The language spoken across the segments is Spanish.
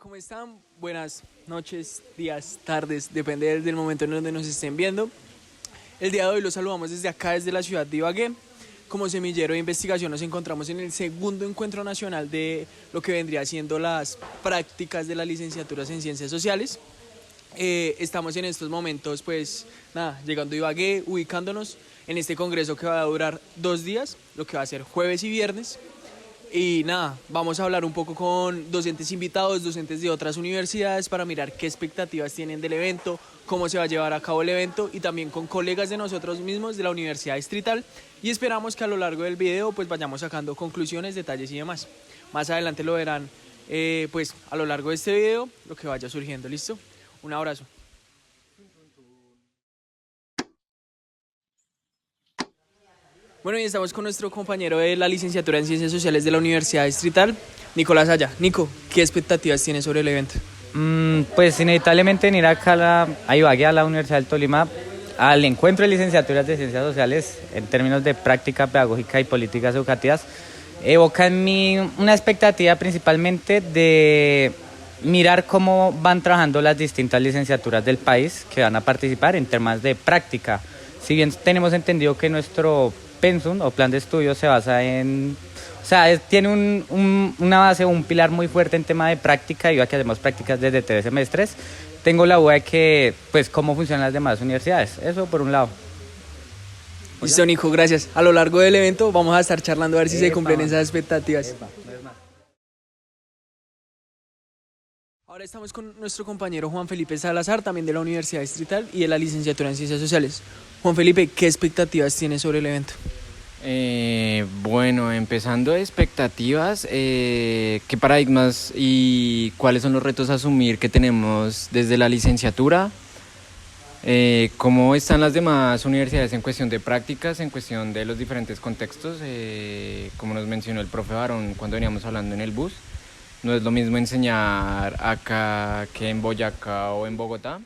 ¿Cómo están? Buenas noches, días, tardes, depende del momento en donde nos estén viendo. El día de hoy los saludamos desde acá, desde la ciudad de Ibagué. Como semillero de investigación nos encontramos en el segundo encuentro nacional de lo que vendría siendo las prácticas de las licenciaturas en Ciencias Sociales. Estamos en estos momentos, pues nada, llegando a Ibagué, ubicándonos en este congreso que va a durar 2 días, lo que va a ser jueves y viernes. Y nada, vamos a hablar un poco con docentes invitados, docentes de otras universidades para mirar qué expectativas tienen del evento, cómo se va a llevar a cabo el evento y también con colegas de nosotros mismos de la Universidad Distrital y esperamos que a lo largo del video pues vayamos sacando conclusiones, detalles y demás. Más adelante lo verán pues a lo largo de este video lo que vaya surgiendo, ¿listo? Un abrazo. Bueno, y estamos con nuestro compañero de la licenciatura en Ciencias Sociales de la Universidad Distrital, Nicolás Aya. Nico, ¿qué expectativas tienes sobre el evento? Pues inevitablemente venir acá a Ibagué, a la Universidad del Tolima, al encuentro de licenciaturas de Ciencias Sociales en términos de práctica pedagógica y políticas educativas, evoca en mí una expectativa principalmente de mirar cómo van trabajando las distintas licenciaturas del país que van a participar en temas de práctica. Si bien tenemos entendido que nuestro pensum o plan de estudio se basa en, o sea, tiene una base, un pilar muy fuerte en tema de práctica, debido a que hacemos prácticas desde 3 semestres. Tengo la duda de que, pues, cómo funcionan las demás universidades. Eso por un lado. Listo, Nico, gracias. A lo largo del evento vamos a estar charlando a ver si se cumplen esas expectativas. Ahora estamos con nuestro compañero Juan Felipe Salazar, también de la Universidad Distrital y de la licenciatura en Ciencias Sociales. Juan Felipe, ¿qué expectativas tienes sobre el evento? Bueno, empezando de expectativas, ¿qué paradigmas y cuáles son los retos a asumir que tenemos desde la licenciatura? ¿Cómo están las demás universidades en cuestión de prácticas, en cuestión de los diferentes contextos? Como nos mencionó el profe Barón cuando veníamos hablando en el bus, no es lo mismo enseñar acá que en Boyacá o en Bogotá.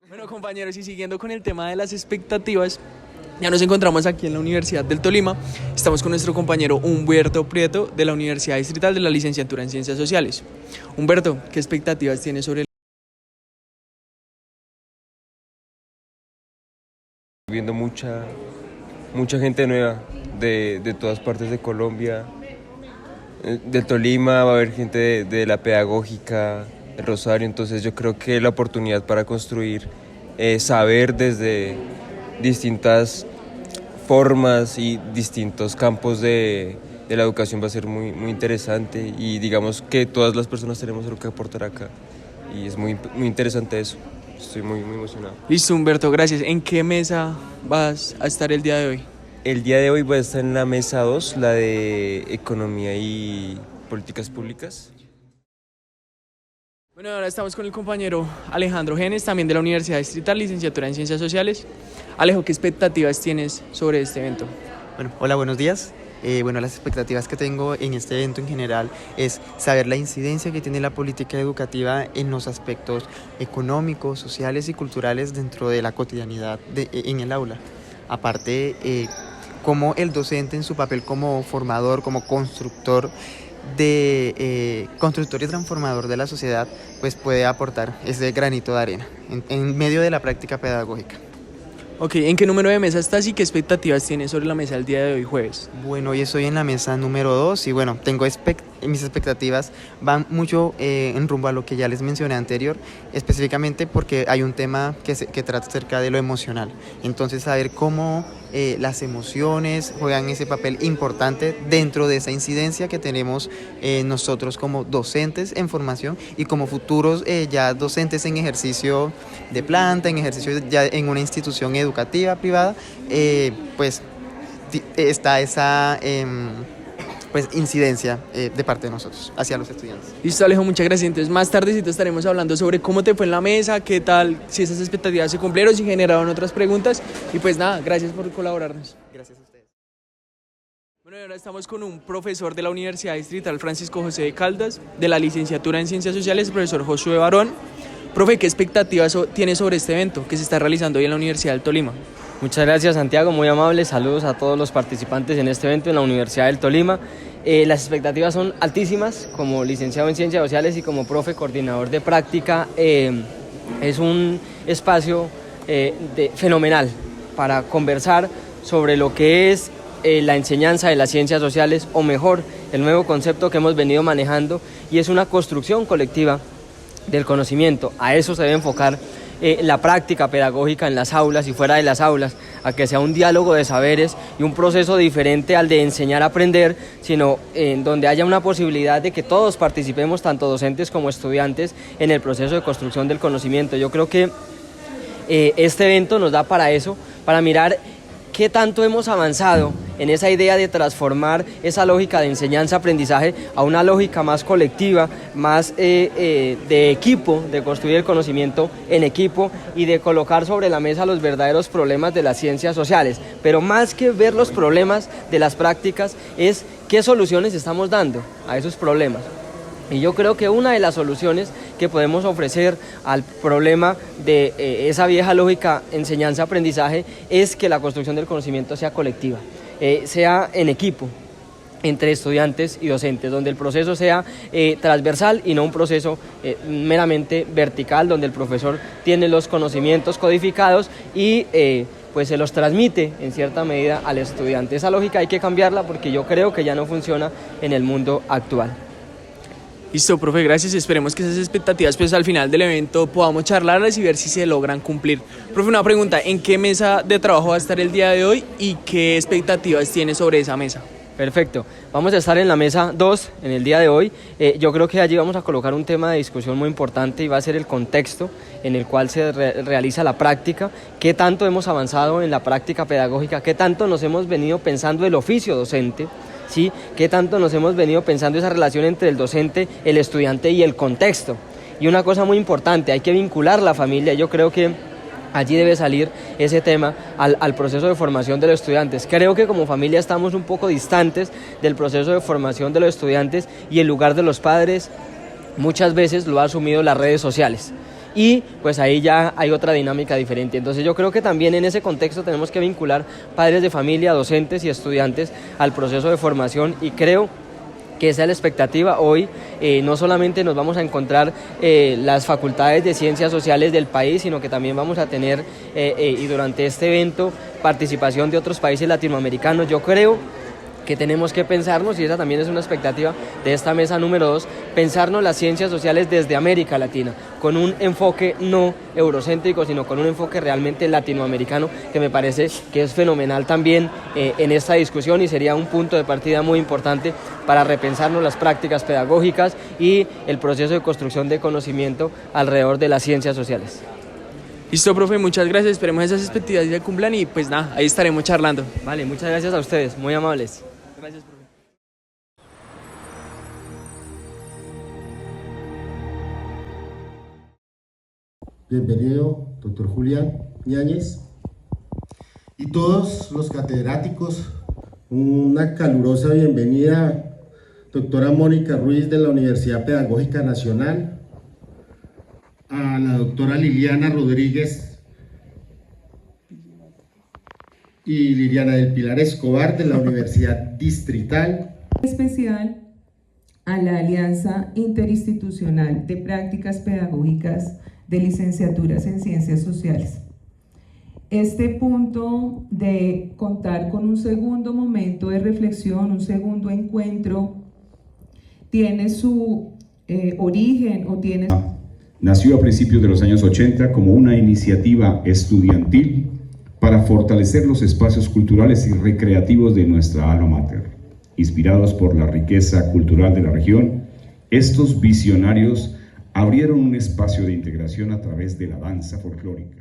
Bueno, compañeros, y siguiendo con el tema de las expectativas, ya nos encontramos aquí en la Universidad del Tolima. Estamos con nuestro compañero Humberto Prieto de la Universidad Distrital de la licenciatura en Ciencias Sociales. Humberto, ¿qué expectativas tienes sobre el... Viendo mucha gente nueva de todas partes de Colombia, del Tolima, va a haber gente de la pedagógica, de Rosario, entonces yo creo que la oportunidad para construir saber desde distintas formas y distintos campos de la educación va a ser muy interesante y digamos que todas las personas tenemos algo que aportar acá y es muy interesante eso. Estoy muy emocionado. Listo, Humberto, gracias. ¿En qué mesa vas a estar el día de hoy? El día de hoy voy a estar en la mesa 2, la de Economía y Políticas Públicas. Bueno, ahora estamos con el compañero Alejandro Genes, también de la Universidad Distrital, licenciatura en Ciencias Sociales. Alejo, ¿qué expectativas tienes sobre este evento? Bueno, hola, buenos días. Las expectativas que tengo en este evento en general es saber la incidencia que tiene la política educativa en los aspectos económicos, sociales y culturales dentro de la cotidianidad en el aula. Aparte, cómo el docente en su papel como formador, como constructor y transformador de la sociedad, pues puede aportar ese granito de arena en medio de la práctica pedagógica. Ok, ¿en qué número de mesa estás y qué expectativas tienes sobre la mesa el día de hoy, jueves? Bueno, hoy estoy en la mesa número 2 y bueno, mis expectativas van mucho en rumbo a lo que ya les mencioné anterior, específicamente porque hay un tema que trata acerca de lo emocional. Entonces, saber cómo las emociones juegan ese papel importante dentro de esa incidencia que tenemos nosotros como docentes en formación y como futuros ya docentes en ejercicio de planta, en ejercicio ya en una institución educativa privada, pues está esa incidencia de parte de nosotros hacia los estudiantes. Listo, Alejo, muchas gracias. Entonces más tardecito estaremos hablando sobre cómo te fue en la mesa, qué tal, si esas expectativas se cumplieron, si generaron otras preguntas y pues nada, gracias por colaborarnos. Gracias a ustedes. Bueno, y ahora estamos con un profesor de la Universidad Distrital Francisco José de Caldas, de la licenciatura en Ciencias Sociales, el profesor Josué Barón. Profe, ¿qué expectativas tiene sobre este evento que se está realizando hoy en la Universidad del Tolima? Muchas gracias, Santiago, muy amable. Saludos a todos los participantes en este evento en la Universidad del Tolima. Las expectativas son altísimas. Como licenciado en Ciencias Sociales y como profe coordinador de práctica, es un espacio fenomenal para conversar sobre lo que es la enseñanza de las ciencias sociales, o mejor, el nuevo concepto que hemos venido manejando, y es una construcción colectiva del conocimiento. A eso se debe enfocar la práctica pedagógica en las aulas y fuera de las aulas, a que sea un diálogo de saberes y un proceso diferente al de enseñar a aprender, sino en donde haya una posibilidad de que todos participemos, tanto docentes como estudiantes, en el proceso de construcción del conocimiento. Yo creo que este evento nos da para eso, para mirar qué tanto hemos avanzado en esa idea de transformar esa lógica de enseñanza-aprendizaje a una lógica más colectiva, más de equipo, de construir el conocimiento en equipo y de colocar sobre la mesa los verdaderos problemas de las ciencias sociales. Pero más que ver los problemas de las prácticas, es qué soluciones estamos dando a esos problemas. Y yo creo que una de las soluciones que podemos ofrecer al problema de esa vieja lógica enseñanza-aprendizaje es que la construcción del conocimiento sea colectiva, sea en equipo, entre estudiantes y docentes, donde el proceso sea transversal y no un proceso meramente vertical, donde el profesor tiene los conocimientos codificados y pues se los transmite en cierta medida al estudiante. Esa lógica hay que cambiarla porque yo creo que ya no funciona en el mundo actual. Listo, profe, gracias. Esperemos que esas expectativas pues al final del evento podamos charlarlas y ver si se logran cumplir. Profe, una pregunta, ¿en qué mesa de trabajo va a estar el día de hoy y qué expectativas tiene sobre esa mesa? Perfecto, vamos a estar en la mesa 2 en el día de hoy. Yo creo que allí vamos a colocar un tema de discusión muy importante y va a ser el contexto en el cual se realiza la práctica, qué tanto hemos avanzado en la práctica pedagógica, qué tanto nos hemos venido pensando el oficio docente, ¿sí? Qué tanto nos hemos venido pensando esa relación entre el docente, el estudiante y el contexto. Y una cosa muy importante, hay que vincular la familia. Yo creo que allí debe salir ese tema al proceso de formación de los estudiantes. Creo que como familia estamos un poco distantes del proceso de formación de los estudiantes y el lugar de los padres muchas veces lo ha asumido las redes sociales. Y pues ahí ya hay otra dinámica diferente. Entonces yo creo que también en ese contexto tenemos que vincular padres de familia, docentes y estudiantes al proceso de formación, y creo que esa es la expectativa. Hoy no solamente nos vamos a encontrar las facultades de ciencias sociales del país, sino que también vamos a tener y durante este evento participación de otros países latinoamericanos. Yo creo que tenemos que pensarnos, y esa también es una expectativa de esta mesa número 2, pensarnos las ciencias sociales desde América Latina, con un enfoque no eurocéntrico, sino con un enfoque realmente latinoamericano, que me parece que es fenomenal también en esta discusión, y sería un punto de partida muy importante para repensarnos las prácticas pedagógicas y el proceso de construcción de conocimiento alrededor de las ciencias sociales. Listo, profe, muchas gracias. Esperemos esas expectativas se cumplan y pues nada, ahí estaremos charlando. Vale, muchas gracias a ustedes, muy amables. Gracias, profe. Bienvenido, doctor Julián Ñáñez, y todos los catedráticos. Una calurosa bienvenida, doctora Mónica Ruiz de la Universidad Pedagógica Nacional, a la doctora Liliana Rodríguez y Liliana del Pilar Escobar de la Universidad Distrital. Especial a la Alianza Interinstitucional de Prácticas Pedagógicas de Licenciaturas en Ciencias Sociales. Este punto de contar con un segundo momento de reflexión, un segundo encuentro, tiene su origen o tiene... Nació a principios de los años 80 como una iniciativa estudiantil para fortalecer los espacios culturales y recreativos de nuestra alma mater. Inspirados por la riqueza cultural de la región, estos visionarios abrieron un espacio de integración a través de la danza folclórica.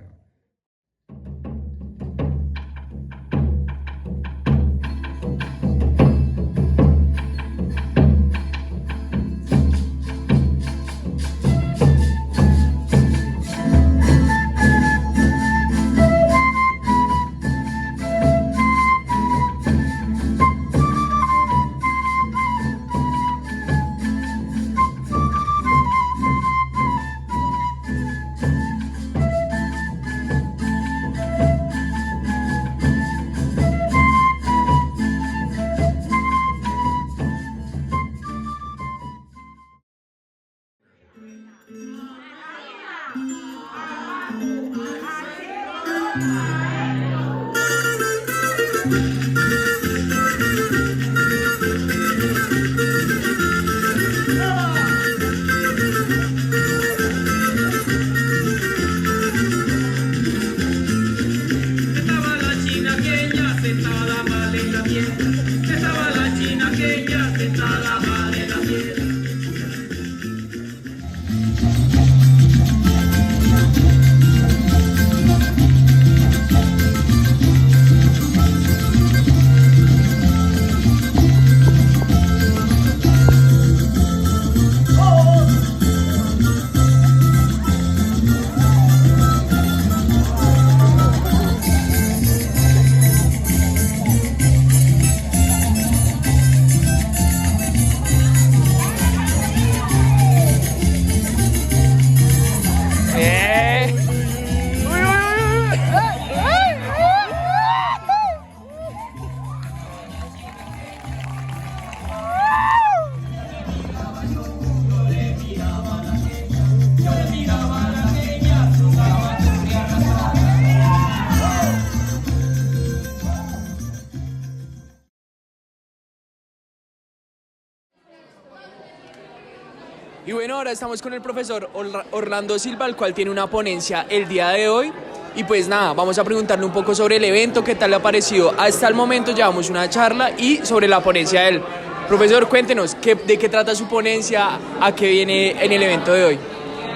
Y bueno, ahora estamos con el profesor Orlando Silva, el cual tiene una ponencia el día de hoy. Y pues nada, vamos a preguntarle un poco sobre el evento, qué tal le ha parecido hasta el momento. Llevamos una charla y sobre la ponencia de él. Profesor, cuéntenos, ¿de qué trata su ponencia? ¿A qué viene en el evento de hoy?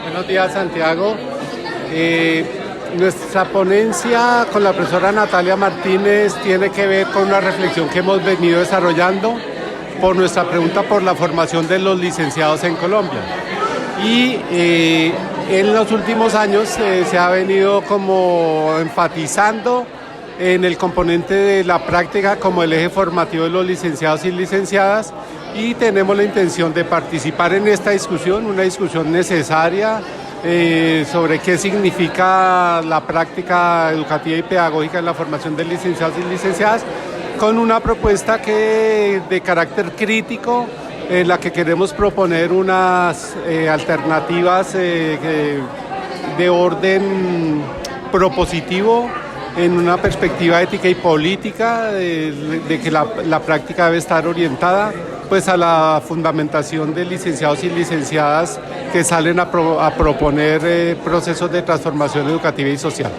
Buenos días, Santiago. Nuestra ponencia con la profesora Natalia Martínez tiene que ver con una reflexión que hemos venido desarrollando por nuestra pregunta por la formación de los licenciados en Colombia. Y en los últimos años se ha venido como enfatizando en el componente de la práctica como el eje formativo de los licenciados y licenciadas, y tenemos la intención de participar en esta discusión, una discusión necesaria sobre qué significa la práctica educativa y pedagógica en la formación de licenciados y licenciadas, con una propuesta de carácter crítico, en la que queremos proponer unas alternativas de orden propositivo en una perspectiva ética y política, de que la práctica debe estar orientada pues a la fundamentación de licenciados y licenciadas que salen a proponer procesos de transformación educativa y social.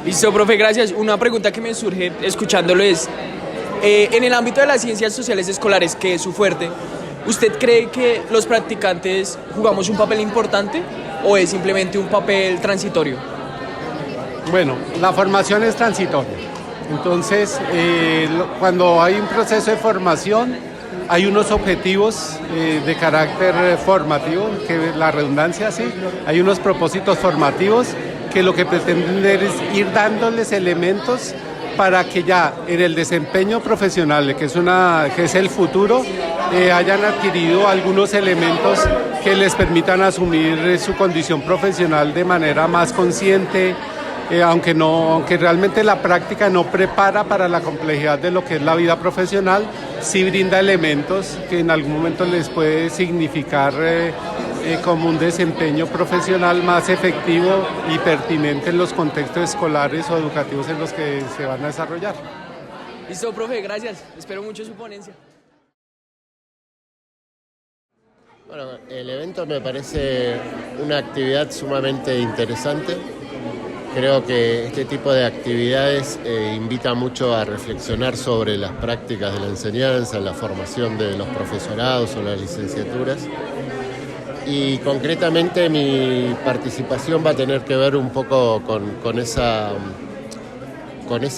Listo, profe, gracias. Una pregunta que me surge escuchándolo es, en el ámbito de las ciencias sociales escolares, que es su fuerte, ¿usted cree que los practicantes jugamos un papel importante o es simplemente un papel transitorio? Bueno, la formación es transitoria. Entonces, cuando hay un proceso de formación, hay unos objetivos de carácter formativo, que la redundancia sí, hay unos propósitos formativos que lo que pretenden es ir dándoles elementos para que ya en el desempeño profesional, que es el futuro, hayan adquirido algunos elementos que les permitan asumir su condición profesional de manera más consciente, aunque realmente la práctica no prepara para la complejidad de lo que es la vida profesional, sí brinda elementos que en algún momento les puede significar como un desempeño profesional más efectivo y pertinente en los contextos escolares o educativos en los que se van a desarrollar. Listo, profe, gracias. Espero mucho su ponencia. Bueno, el evento me parece una actividad sumamente interesante. Creo que este tipo de actividades invita mucho a reflexionar sobre las prácticas de la enseñanza, la formación de los profesorados o las licenciaturas. Y concretamente mi participación va a tener que ver un poco con ese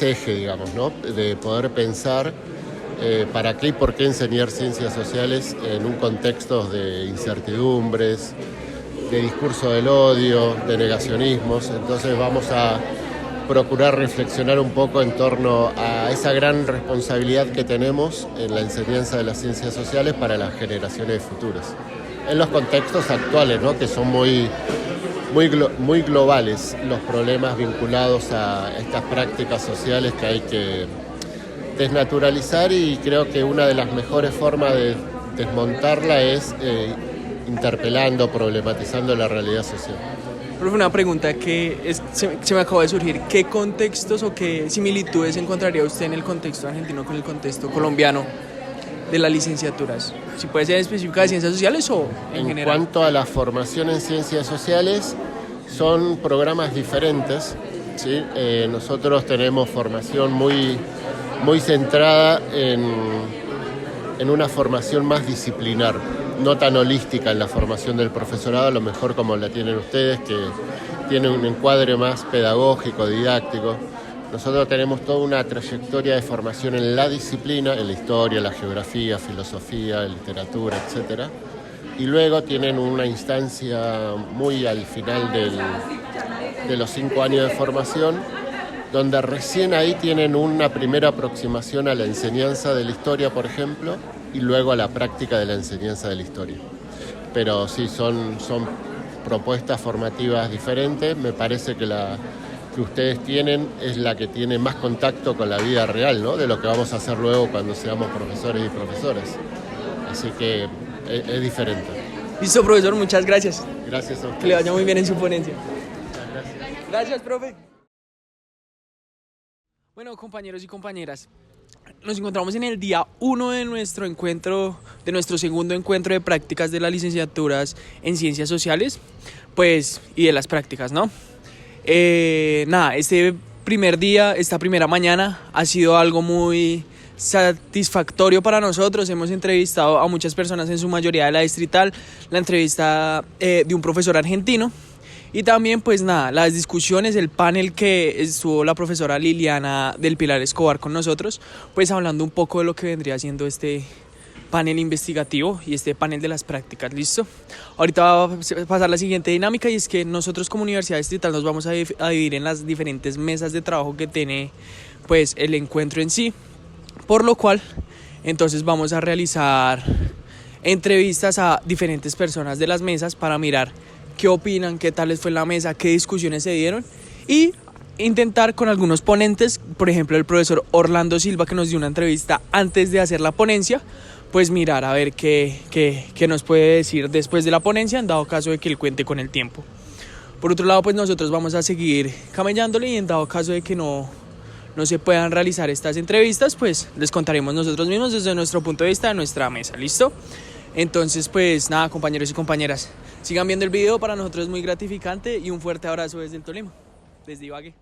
eje, digamos, ¿no? De poder pensar para qué y por qué enseñar ciencias sociales en un contexto de incertidumbres, de discurso del odio, de negacionismos. Entonces vamos a procurar reflexionar un poco en torno a esa gran responsabilidad que tenemos en la enseñanza de las ciencias sociales para las generaciones futuras, en los contextos actuales, ¿no? Que son muy globales los problemas vinculados a estas prácticas sociales que hay que desnaturalizar, y creo que una de las mejores formas de desmontarla es interpelando, problematizando la realidad social. Profe, una pregunta que se me acabó de surgir. ¿Qué contextos o qué similitudes encontraría usted en el contexto argentino con el contexto colombiano de las licenciaturas? Si puede ser específica de ciencias sociales o en general. En cuanto a la formación en ciencias sociales, son programas diferentes, ¿sí? Nosotros tenemos formación muy centrada en una formación más disciplinar, no tan holística en la formación del profesorado, a lo mejor como la tienen ustedes, que tienen un encuadre más pedagógico, didáctico. Nosotros tenemos toda una trayectoria de formación en la disciplina, en la historia, la geografía, filosofía, literatura, etc. Y luego tienen una instancia muy al final de los 5 años de formación, donde recién ahí tienen una primera aproximación a la enseñanza de la historia, por ejemplo, y luego a la práctica de la enseñanza de la historia. Pero sí, son propuestas formativas diferentes. Me parece que la que ustedes tienen es la que tiene más contacto con la vida real, ¿no? De lo que vamos a hacer luego cuando seamos profesores y profesoras. Así que es diferente. Listo, profesor, muchas gracias. Gracias a ustedes. Que le vaya muy bien en su ponencia. Gracias. Gracias, profe. Bueno, compañeros y compañeras, nos encontramos en el día 1 de nuestro encuentro, de nuestro segundo encuentro de prácticas de las licenciaturas en Ciencias Sociales, pues, y de las prácticas, ¿no? Este primer día, esta primera mañana, ha sido algo muy satisfactorio para nosotros. Hemos entrevistado a muchas personas, en su mayoría de la distrital, la entrevista de un profesor argentino. Y también, pues nada, las discusiones, el panel que estuvo la profesora Liliana del Pilar Escobar con nosotros, pues hablando un poco de lo que vendría siendo este panel investigativo y este panel de las prácticas. ¿Listo? Ahorita va a pasar la siguiente dinámica, y es que nosotros como Universidad Distrital nos vamos a dividir en las diferentes mesas de trabajo que tiene pues el encuentro en sí, por lo cual entonces vamos a realizar entrevistas a diferentes personas de las mesas para mirar qué opinan, qué tal les fue la mesa, qué discusiones se dieron, y intentar con algunos ponentes, por ejemplo el profesor Orlando Silva, que nos dio una entrevista antes de hacer la ponencia, pues mirar a ver qué nos puede decir después de la ponencia, en dado caso de que él cuente con el tiempo. Por otro lado, pues nosotros vamos a seguir camellándole, y en dado caso de que no se puedan realizar estas entrevistas, pues les contaremos nosotros mismos desde nuestro punto de vista de nuestra mesa. ¿Listo? Entonces, pues nada, compañeros y compañeras, sigan viendo el video, para nosotros es muy gratificante, y un fuerte abrazo desde el Tolima, desde Ibagué.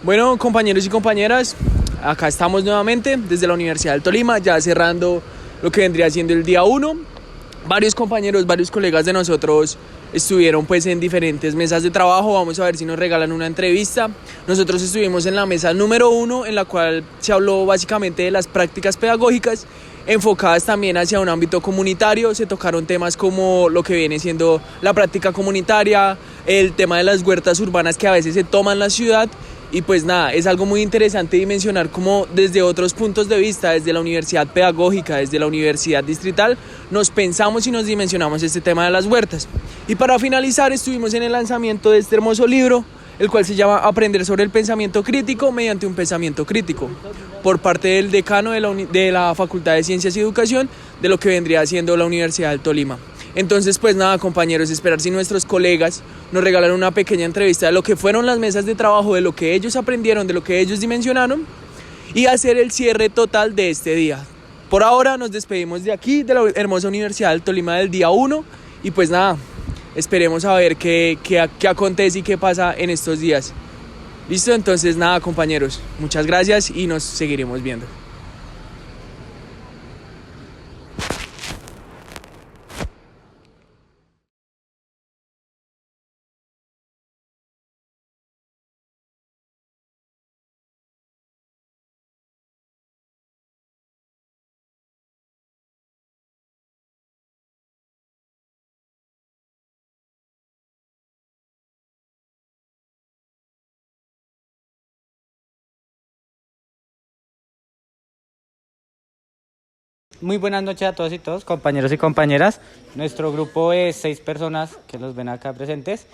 Bueno, compañeros y compañeras, acá estamos nuevamente desde la Universidad del Tolima, ya cerrando lo que vendría siendo el día 1. Varios compañeros, varios colegas de nosotros estuvieron pues en diferentes mesas de trabajo. Vamos a ver si nos regalan una entrevista. Nosotros estuvimos en la mesa número 1, en la cual se habló básicamente de las prácticas pedagógicas, enfocadas también hacia un ámbito comunitario. Se tocaron temas como lo que viene siendo la práctica comunitaria, el tema de las huertas urbanas que a veces se toman en la ciudad, Y pues nada, es algo muy interesante dimensionar cómo desde otros puntos de vista, desde la universidad pedagógica, desde la universidad distrital, nos pensamos y nos dimensionamos este tema de las huertas. Y para finalizar, estuvimos en el lanzamiento de este hermoso libro, el cual se llama Aprender sobre el pensamiento crítico mediante un pensamiento crítico, por parte del decano de la Facultad de Ciencias y Educación de lo que vendría siendo la Universidad del Tolima. Entonces, pues nada, compañeros, esperar si nuestros colegas nos regalaron una pequeña entrevista de lo que fueron las mesas de trabajo, de lo que ellos aprendieron, de lo que ellos dimensionaron, y hacer el cierre total de este día. Por ahora nos despedimos de aquí, de la hermosa Universidad del Tolima del día 1, y pues nada, esperemos a ver qué acontece y qué pasa en estos días. ¿Listo? Entonces nada, compañeros, muchas gracias y nos seguiremos viendo. Muy buenas noches a todos y todos, compañeros y compañeras. Nuestro grupo es 6 personas que los ven acá presentes.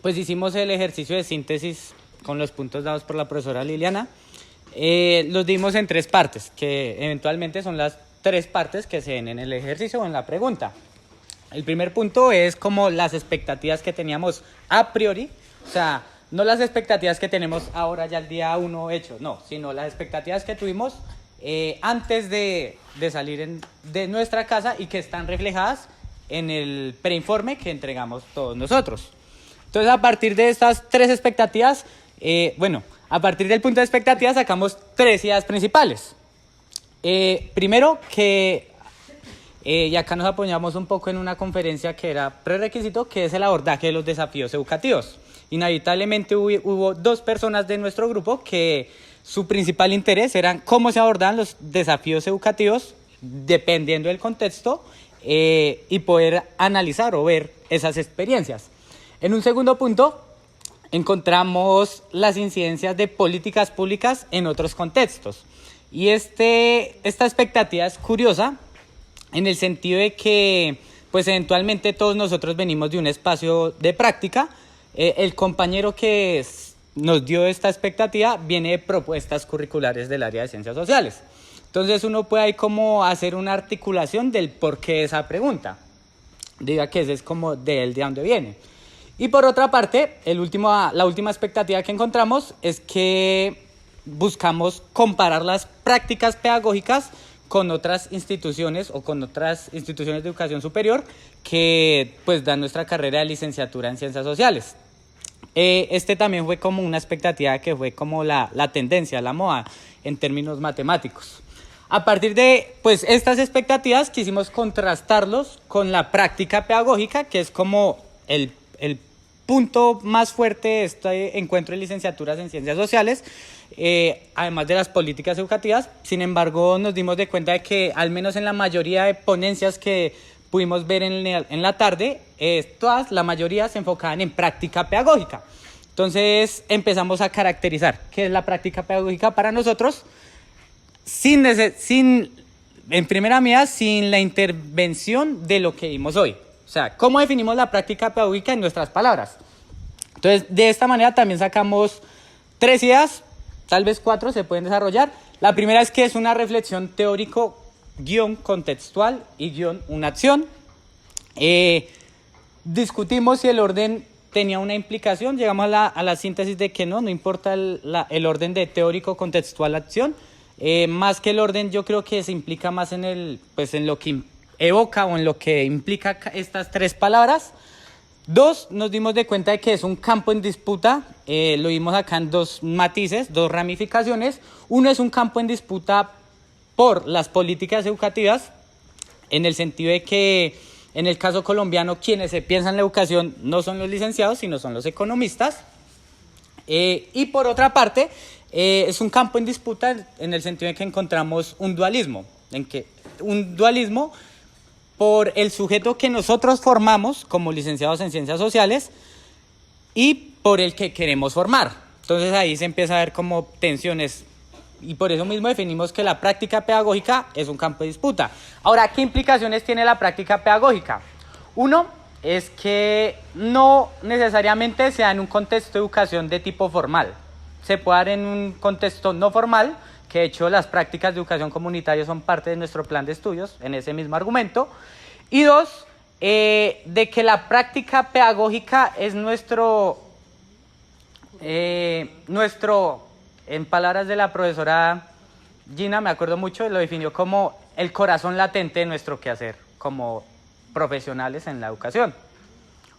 Pues hicimos el ejercicio de síntesis con los puntos dados por la profesora Liliana. Los dimos en 3 partes, que eventualmente son las 3 partes que se ven en el ejercicio o en la pregunta. El primer punto es como las expectativas que teníamos a priori, o sea, no las expectativas que tenemos ahora ya el día 1 hecho, no, sino las expectativas que tuvimos antes de salir de nuestra casa y que están reflejadas en el preinforme que entregamos todos nosotros. Entonces, a partir de estas 3 expectativas, a partir del punto de expectativas sacamos 3 ideas principales. Primero, y acá nos apoyamos un poco en una conferencia que era prerequisito, que es el abordaje de los desafíos educativos. Inevitablemente hubo 2 personas de nuestro grupo que su principal interés eran cómo se abordan los desafíos educativos dependiendo del contexto y poder analizar o ver esas experiencias. En un segundo punto, encontramos las incidencias de políticas públicas en otros contextos. Y esta expectativa es curiosa en el sentido de que pues eventualmente todos nosotros venimos de un espacio de práctica. El compañero que nos dio esta expectativa viene de propuestas curriculares del área de ciencias sociales. Entonces uno puede ahí como hacer una articulación del porqué de esa pregunta. Diga que ese es como de dónde viene. Y por otra parte, la última expectativa que encontramos es que buscamos comparar las prácticas pedagógicas con otras instituciones o con otras instituciones de educación superior que pues dan nuestra carrera de licenciatura en ciencias sociales. También fue como una expectativa que fue como la tendencia, la moda en términos matemáticos. A partir de pues, estas expectativas quisimos contrastarlos con la práctica pedagógica, que es como el punto más fuerte de este encuentro de licenciaturas en ciencias sociales, además de las políticas educativas. Sin embargo, nos dimos de cuenta de que al menos en la mayoría de ponencias que pudimos ver en la tarde, la mayoría se enfocaban en práctica pedagógica. Entonces empezamos a caracterizar qué es la práctica pedagógica para nosotros, en primera medida, sin la intervención de lo que vimos hoy. O sea, ¿cómo definimos la práctica pedagógica en nuestras palabras? Entonces, de esta manera también sacamos 3 ideas, tal vez 4 se pueden desarrollar. La primera es que es una reflexión teórico contextual y una acción. Discutimos si el orden tenía una implicación, llegamos a la síntesis de que no importa el orden de teórico, contextual, acción. Más que el orden, yo creo que se implica más en lo que evoca o en lo que implica estas 3 palabras. 2, nos dimos de cuenta de que es un campo en disputa, lo vimos acá en 2 matices, 2 ramificaciones. Uno es un campo en disputa por las políticas educativas, en el sentido de que en el caso colombiano quienes se piensan en la educación no son los licenciados, sino son los economistas. Y por otra parte, es un campo en disputa en el sentido de que encontramos un dualismo por el sujeto que nosotros formamos como licenciados en ciencias sociales y por el que queremos formar. Entonces ahí se empieza a ver como tensiones y por eso mismo definimos que la práctica pedagógica es un campo de disputa. Ahora, ¿qué implicaciones tiene la práctica pedagógica? Uno es que no necesariamente sea en un contexto de educación de tipo formal. Se puede dar en un contexto no formal, que de hecho las prácticas de educación comunitaria son parte de nuestro plan de estudios, en ese mismo argumento. Y dos, de que la práctica pedagógica es nuestro, en palabras de la profesora Gina, me acuerdo mucho, lo definió como el corazón latente de nuestro quehacer, como profesionales en la educación.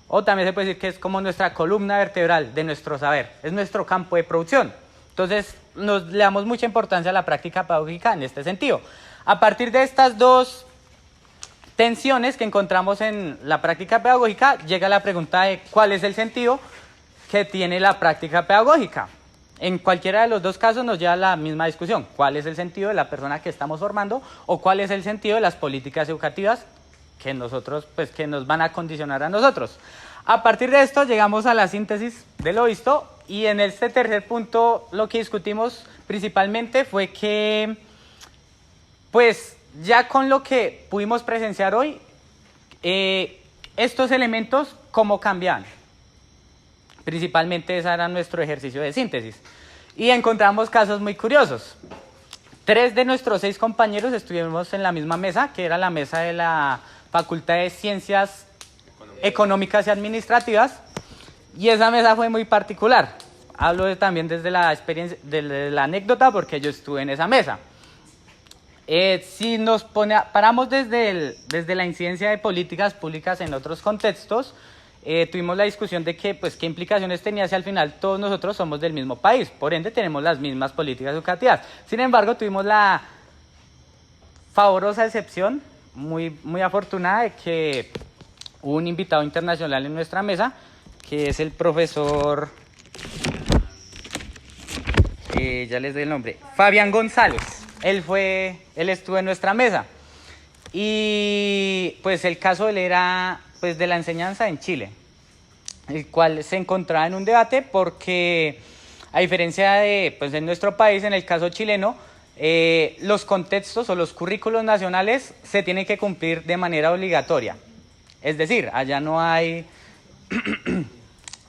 O también se puede decir que es como nuestra columna vertebral de nuestro saber, es nuestro campo de producción. Entonces, le damos mucha importancia a la práctica pedagógica en este sentido. A partir de estas dos tensiones que encontramos en la práctica pedagógica, llega la pregunta de cuál es el sentido que tiene la práctica pedagógica. En cualquiera de los dos casos nos lleva a la misma discusión. ¿Cuál es el sentido de la persona que estamos formando o cuál es el sentido de las políticas educativas que nosotros, pues, que nos van a condicionar a nosotros? A partir de esto llegamos a la síntesis de lo visto y en este tercer punto lo que discutimos principalmente fue que, pues, ya con lo que pudimos presenciar hoy, estos elementos, ¿cómo cambian? Principalmente ese era nuestro ejercicio de síntesis. Y encontramos casos muy curiosos. 3 de nuestros 6 compañeros estuvimos en la misma mesa, que era la mesa de la Facultad de Ciencias Económicas y Administrativas, y esa mesa fue muy particular. Hablo también desde la experiencia, de la anécdota, porque yo estuve en esa mesa. Si nos paramos desde la incidencia de políticas públicas en otros contextos, tuvimos la discusión de que, pues, qué implicaciones tenía si al final todos nosotros somos del mismo país, por ende tenemos las mismas políticas educativas. Sin embargo, tuvimos la favorosa excepción, muy afortunada, de que hubo un invitado internacional en nuestra mesa, que es el profesor, ya les doy el nombre, Fabián González. Él estuvo en nuestra mesa. Y pues el caso de él era, pues, de la enseñanza en Chile, el cual se encontraba en un debate porque, a diferencia de, pues, en nuestro país, en el caso chileno, los contextos o los currículos nacionales se tienen que cumplir de manera obligatoria. Es decir, allá no hay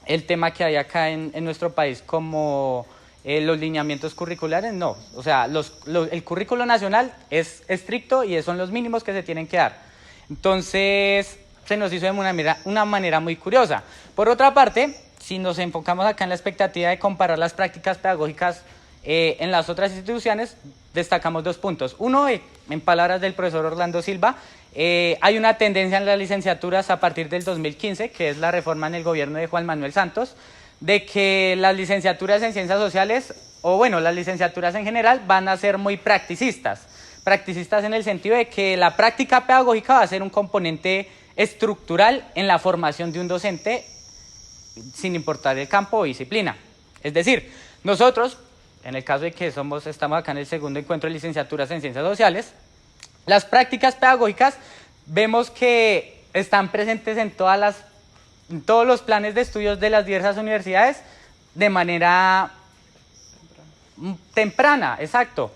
el tema que hay acá en nuestro país como los lineamientos curriculares, no. O sea, el currículo nacional es estricto y son los mínimos que se tienen que dar. Entonces, se nos hizo de una manera muy curiosa. Por otra parte, si nos enfocamos acá en la expectativa de comparar las prácticas pedagógicas en las otras instituciones, destacamos 2 puntos. Uno, en palabras del profesor Orlando Silva, hay una tendencia en las licenciaturas a partir del 2015, que es la reforma en el gobierno de Juan Manuel Santos, de que las licenciaturas en ciencias sociales, o bueno, las licenciaturas en general, van a ser muy practicistas. Practicistas en el sentido de que la práctica pedagógica va a ser un componente estructural en la formación de un docente, sin importar el campo o disciplina. Es decir, nosotros, en el caso de que estamos acá en el segundo encuentro de licenciaturas en ciencias sociales, las prácticas pedagógicas vemos que están presentes en todos los planes de estudios de las diversas universidades de manera temprana, exacto.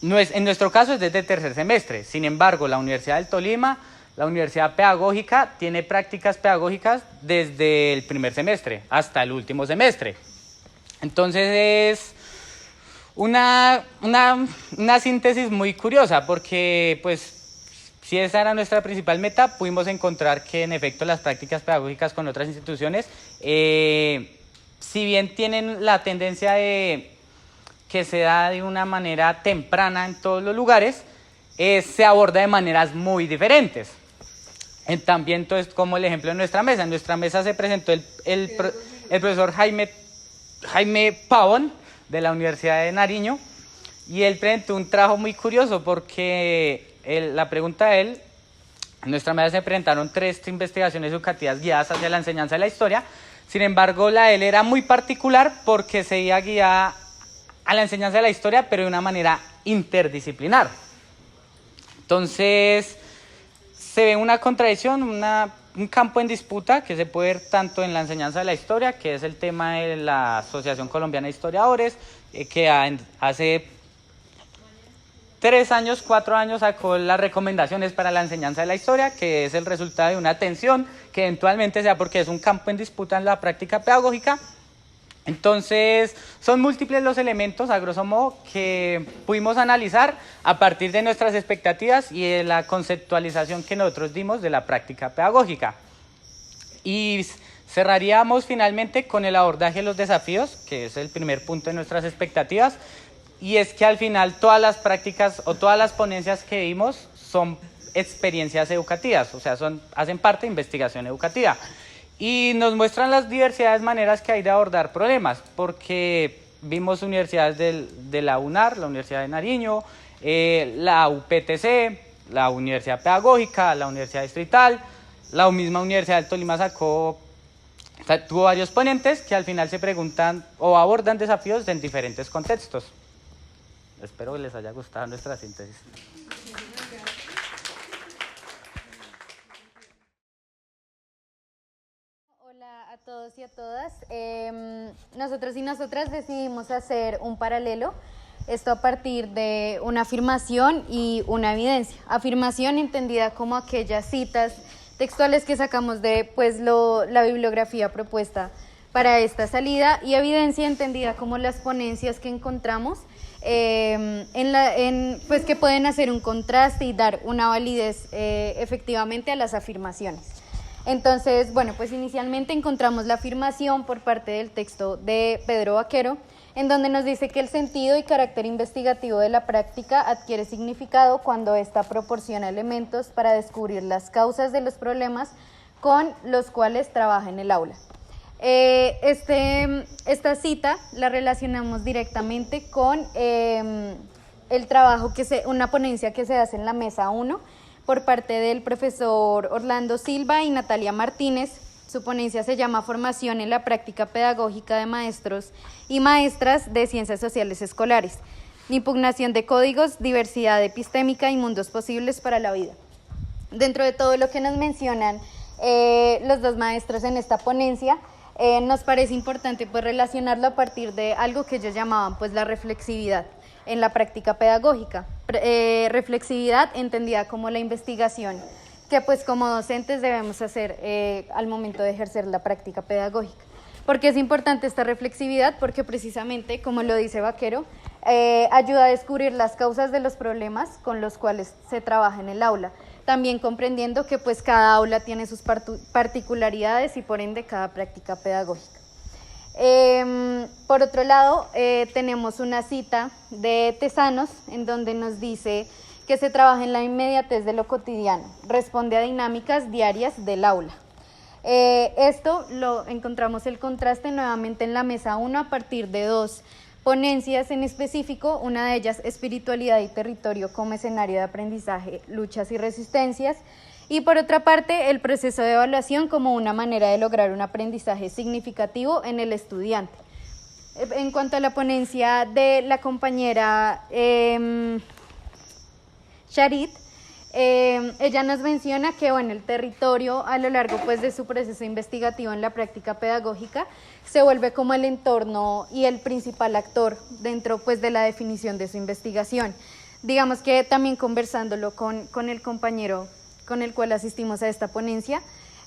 En nuestro caso es desde el tercer semestre. Sin embargo, la Universidad del Tolima, la Universidad Pedagógica, tiene prácticas pedagógicas desde el primer semestre hasta el último semestre. Entonces es una síntesis muy curiosa porque, pues, si esa era nuestra principal meta, pudimos encontrar que en efecto las prácticas pedagógicas con otras instituciones, si bien tienen la tendencia de que se da de una manera temprana en todos los lugares, se aborda de maneras muy diferentes. También, entonces, como el ejemplo de nuestra mesa. En nuestra mesa se presentó el profesor Jaime Pavón, de la Universidad de Nariño, y él presentó un trabajo muy curioso porque la pregunta de él, en nuestra mesa se presentaron 3 investigaciones educativas guiadas hacia la enseñanza de la historia. Sin embargo, la de él era muy particular porque se iba guiada a la enseñanza de la historia, pero de una manera interdisciplinar. Entonces, se ve una contradicción, un campo en disputa que se puede ver tanto en la enseñanza de la historia, que es el tema de la Asociación Colombiana de Historiadores, que hace 3 años, 4 años sacó las recomendaciones para la enseñanza de la historia, que es el resultado de una tensión que eventualmente sea porque es un campo en disputa en la práctica pedagógica. Entonces, son múltiples los elementos, a grosso modo, que pudimos analizar a partir de nuestras expectativas y de la conceptualización que nosotros dimos de la práctica pedagógica. Y cerraríamos finalmente con el abordaje de los desafíos, que es el primer punto de nuestras expectativas, y es que al final todas las prácticas o todas las ponencias que vimos son experiencias educativas, o sea, hacen parte de investigación educativa. Y nos muestran las diversidades maneras que hay de abordar problemas, porque vimos universidades de la UNAR, la Universidad de Nariño, la UPTC, la Universidad Pedagógica, la Universidad Distrital, la misma Universidad del Tolima tuvo varios ponentes que al final se preguntan o abordan desafíos en diferentes contextos. Espero que les haya gustado nuestra síntesis. Hola a todos y a todas. Nosotros y nosotras decidimos hacer un paralelo, esto a partir de una afirmación y una evidencia. Afirmación entendida como aquellas citas textuales que sacamos de la bibliografía propuesta para esta salida, y evidencia entendida como las ponencias que encontramos que pueden hacer un contraste y dar una validez efectivamente a las afirmaciones. Entonces, bueno, pues inicialmente encontramos la afirmación por parte del texto de Pedro Vaquero, en donde nos dice que el sentido y carácter investigativo de la práctica adquiere significado cuando ésta proporciona elementos para descubrir las causas de los problemas con los cuales trabaja en el aula. Esta cita la relacionamos directamente con el trabajo una ponencia que se hace en la mesa 1 por parte del profesor Orlando Silva y Natalia Martínez. Su ponencia se llama Formación en la práctica pedagógica de maestros y maestras de ciencias sociales escolares, impugnación de códigos, diversidad epistémica y mundos posibles para la vida. Dentro de todo lo que nos mencionan los dos maestros en esta ponencia, nos parece importante relacionarlo a partir de algo que ellos llamaban la reflexividad en la práctica pedagógica. Reflexividad entendida como la investigación que como docentes debemos hacer al momento de ejercer la práctica pedagógica. ¿Por qué es importante esta reflexividad? Porque precisamente, como lo dice Vaquero, ayuda a descubrir las causas de los problemas con los cuales se trabaja en el aula, también comprendiendo que cada aula tiene sus particularidades y por ende cada práctica pedagógica. Por otro lado, tenemos una cita de Tesanos en donde nos dice que se trabaja en la inmediatez de lo cotidiano, responde a dinámicas diarias del aula. Esto lo encontramos el contraste nuevamente en la mesa 1 a partir de 2 ponencias en específico, una de ellas espiritualidad y territorio como escenario de aprendizaje, luchas y resistencias, y por otra parte el proceso de evaluación como una manera de lograr un aprendizaje significativo en el estudiante. En cuanto a la ponencia de la compañera Charit, ella nos menciona que el territorio a lo largo de su proceso investigativo en la práctica pedagógica se vuelve como el entorno y el principal actor dentro de la definición de su investigación. Digamos que también conversándolo con el compañero con el cual asistimos a esta ponencia,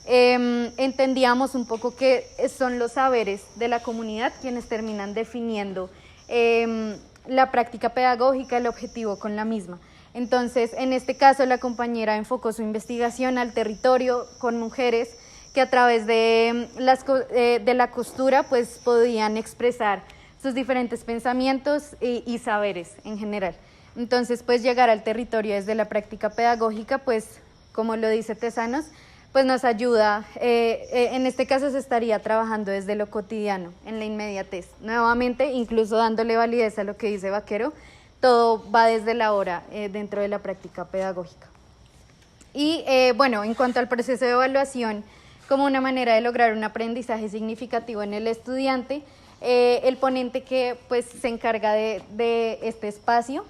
entendíamos un poco que son los saberes de la comunidad quienes terminan definiendo la práctica pedagógica, el objetivo con la misma. Entonces, en este caso, la compañera enfocó su investigación al territorio con mujeres que a través de la costura podían expresar sus diferentes pensamientos y saberes en general. Entonces, llegar al territorio desde la práctica pedagógica, como lo dice Tesanos, nos ayuda, en este caso se estaría trabajando desde lo cotidiano, en la inmediatez. Nuevamente, incluso dándole validez a lo que dice Vaquero, todo va desde la hora dentro de la práctica pedagógica. Y en cuanto al proceso de evaluación, como una manera de lograr un aprendizaje significativo en el estudiante, el ponente que se encarga de este espacio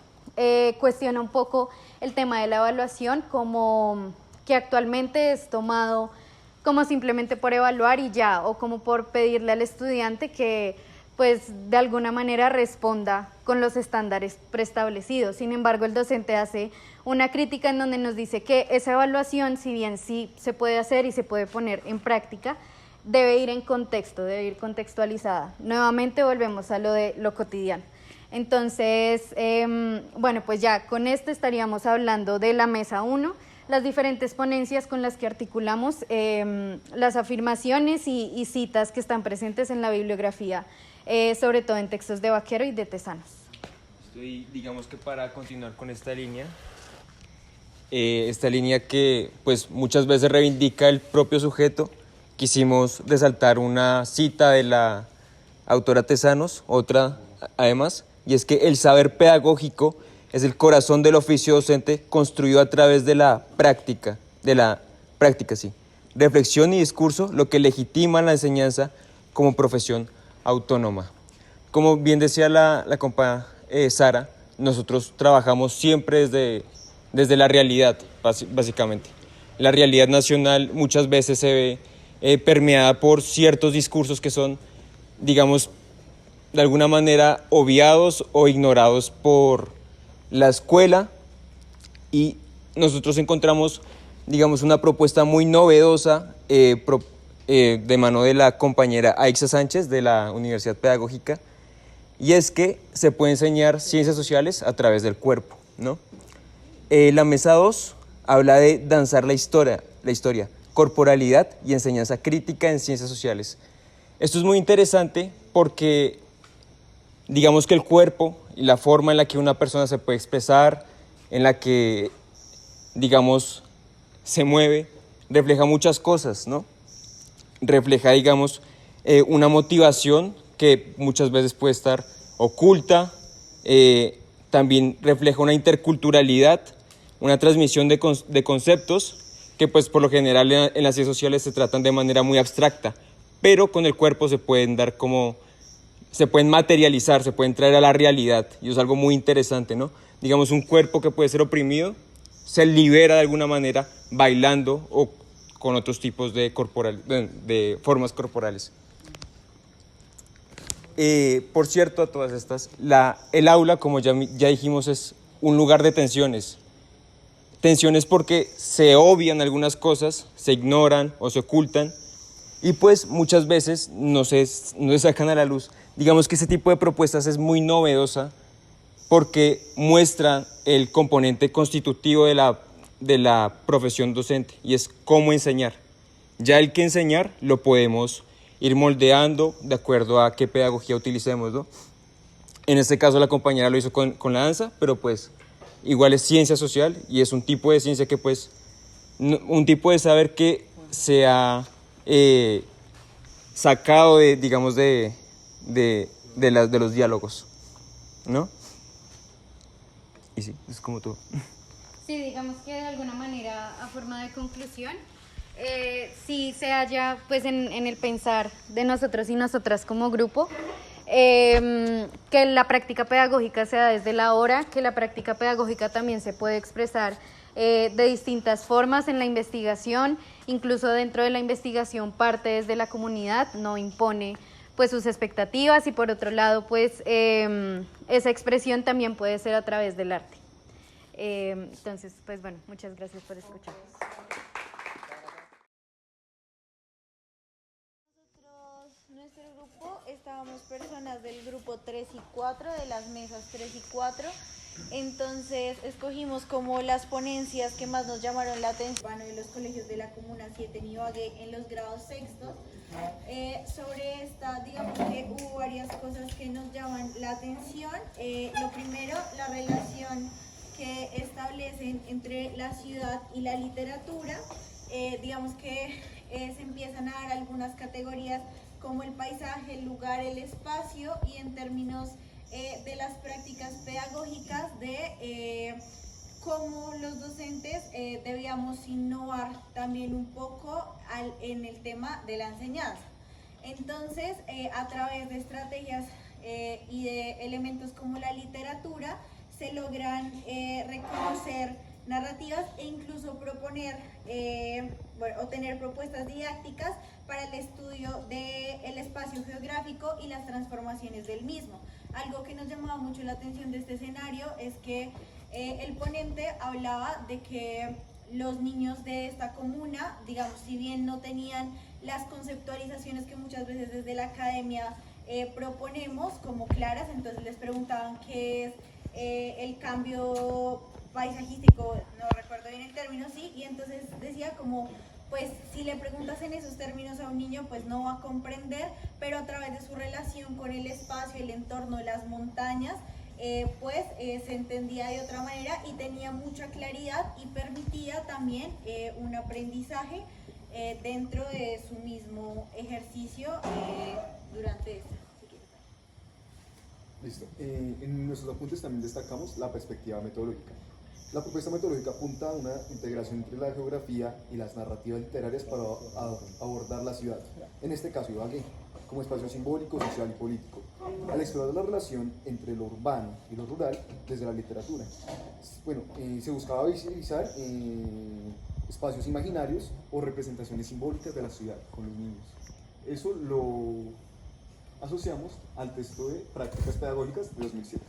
cuestiona un poco el tema de la evaluación como que actualmente es tomado como simplemente por evaluar y ya, o como por pedirle al estudiante que pues de alguna manera responda con los estándares preestablecidos. Sin embargo, el docente hace una crítica en donde nos dice que esa evaluación, si bien sí se puede hacer y se puede poner en práctica, debe ir en contexto, debe ir contextualizada. Nuevamente volvemos a lo de lo cotidiano. Entonces, bueno, pues ya con esto estaríamos hablando de la mesa 1, las diferentes ponencias con las que articulamos, las afirmaciones y citas que están presentes en la bibliografía, sobre todo en textos de Vaquero y de Tesanos. Y digamos que para continuar con esta línea que pues muchas veces reivindica el propio sujeto, quisimos resaltar una cita de la autora Tesanos, otra además, y es que el saber pedagógico es el corazón del oficio docente construido a través de la práctica, reflexión y discurso, lo que legitima la enseñanza como profesión autónoma. Como bien decía la compañera Sara, nosotros trabajamos siempre desde la realidad, básicamente. La realidad nacional muchas veces se ve permeada por ciertos discursos que son, digamos, de alguna manera obviados o ignorados por la escuela, y nosotros encontramos, digamos, una propuesta muy novedosa de mano de la compañera Aixa Sánchez de la Universidad Pedagógica, y es que se puede enseñar ciencias sociales a través del cuerpo, ¿no? La mesa 2 habla de danzar la historia, corporalidad y enseñanza crítica en ciencias sociales. Esto es muy interesante porque digamos que el cuerpo y la forma en la que una persona se puede expresar, en la que, digamos, se mueve, refleja muchas cosas, ¿no? Refleja, digamos, una motivación que muchas veces puede estar oculta, también refleja una interculturalidad, una transmisión de conceptos que pues por lo general en las ciencias sociales se tratan de manera muy abstracta, pero con el cuerpo se pueden materializar, se pueden traer a la realidad, y es algo muy interesante, ¿no? Digamos, un cuerpo que puede ser oprimido se libera de alguna manera bailando o con otros tipos de formas corporales. Por cierto, a todas estas, el aula, como ya dijimos, es un lugar de tensiones. Tensiones porque se obvian algunas cosas, se ignoran o se ocultan, y pues muchas veces no se sacan a la luz. Digamos que ese tipo de propuestas es muy novedosa porque muestra el componente constitutivo de la profesión docente, y es cómo enseñar. Ya el que enseñar lo podemos ir moldeando de acuerdo a qué pedagogía utilicemos, ¿no? En este caso la compañera lo hizo con la danza, pero pues igual es ciencia social y es un tipo de ciencia que pues, un tipo de saber que se ha sacado de los diálogos, ¿no? Y sí, es como todo. Sí, digamos que de alguna manera, a forma de conclusión, sí se halla pues en el pensar de nosotros y nosotras como grupo, que la práctica pedagógica se da desde la hora, que la práctica pedagógica también se puede expresar de distintas formas en la investigación, incluso dentro de la investigación parte desde la comunidad, no impone pues sus expectativas, y por otro lado pues esa expresión también puede ser a través del arte. Entonces, pues bueno, muchas gracias por escucharnos. Nuestro grupo, estábamos personas del grupo 3 y 4, de las mesas 3 y 4, entonces escogimos como las ponencias que más nos llamaron la atención de los colegios de la Comuna 7 en Ibagué en los grados sextos. Sobre esta, digamos que hubo varias cosas que nos llaman la atención. Lo primero, la relación que establecen entre la ciudad y la literatura. Digamos que se empiezan a dar algunas categorías como el paisaje, el lugar, el espacio, y en términos de las prácticas pedagógicas de cómo los docentes debíamos innovar también un poco en el tema de la enseñanza. Entonces, a través de estrategias y de elementos como la literatura, se logran reconocer narrativas e incluso proponer o tener propuestas didácticas para el estudio del espacio geográfico y las transformaciones del mismo. Algo que nos llamaba mucho la atención de este escenario es que el ponente hablaba de que los niños de esta comuna, digamos, si bien no tenían las conceptualizaciones que muchas veces desde la academia proponemos como claras, entonces les preguntaban qué es el cambio paisajístico, no recuerdo bien el término, sí, y entonces decía como, pues si le preguntas en esos términos a un niño, pues no va a comprender, pero a través de su relación con el espacio, el entorno, las montañas, se entendía de otra manera y tenía mucha claridad y permitía también un aprendizaje dentro de su mismo ejercicio durante esta. Listo. En nuestros apuntes también destacamos la perspectiva metodológica. La propuesta metodológica apunta a una integración entre la geografía y las narrativas literarias para abordar la ciudad, en este caso Ibagué, como espacio simbólico, social y político, al explorar la relación entre lo urbano y lo rural desde la literatura. Bueno, se buscaba visibilizar espacios imaginarios o representaciones simbólicas de la ciudad con los niños. Eso lo asociamos al texto de Prácticas Pedagógicas de 2007.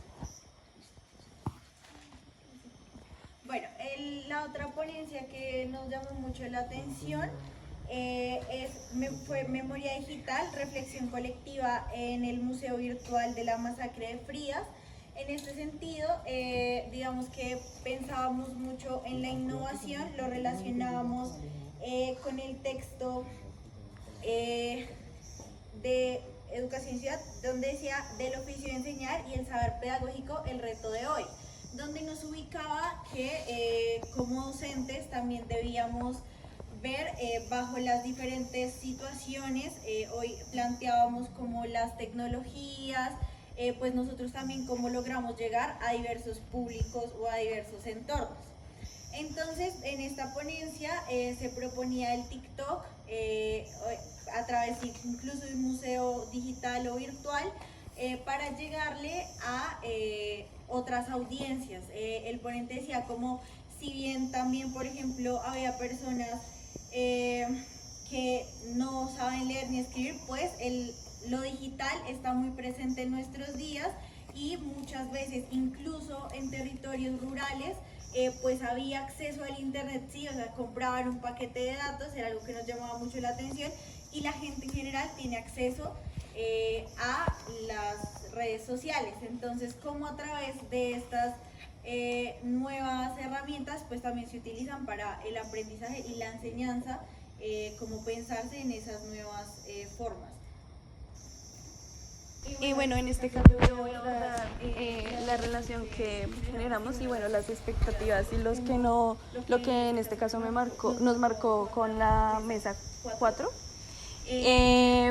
Bueno, la otra ponencia que nos llamó mucho la atención fue Memoria Digital, Reflexión Colectiva en el Museo Virtual de la Masacre de Frías. En este sentido, digamos que pensábamos mucho en la innovación, lo relacionábamos con el texto de Educación y Ciudad, donde decía del oficio de enseñar y el saber pedagógico, el reto de hoy, donde nos ubicaba que como docentes también debíamos ver bajo las diferentes situaciones, hoy planteábamos como las tecnologías, pues nosotros también cómo logramos llegar a diversos públicos o a diversos entornos. Entonces, en esta ponencia se proponía el TikTok a través incluso de un museo digital o virtual para llegarle a otras audiencias. El ponente decía como si bien también, por ejemplo, había personas que no saben leer ni escribir, pues lo digital está muy presente en nuestros días y muchas veces incluso en territorios rurales pues había acceso al internet, sí, o sea, compraban un paquete de datos, era algo que nos llamaba mucho la atención, y la gente en general tiene acceso a las redes sociales. Entonces, como a través de estas nuevas herramientas, pues también se utilizan para el aprendizaje y la enseñanza, como pensarse en esas nuevas formas. Y bueno, en este caso yo voy a abordar la relación que generamos y bueno, las expectativas y lo que en este caso nos marcó con la mesa 4,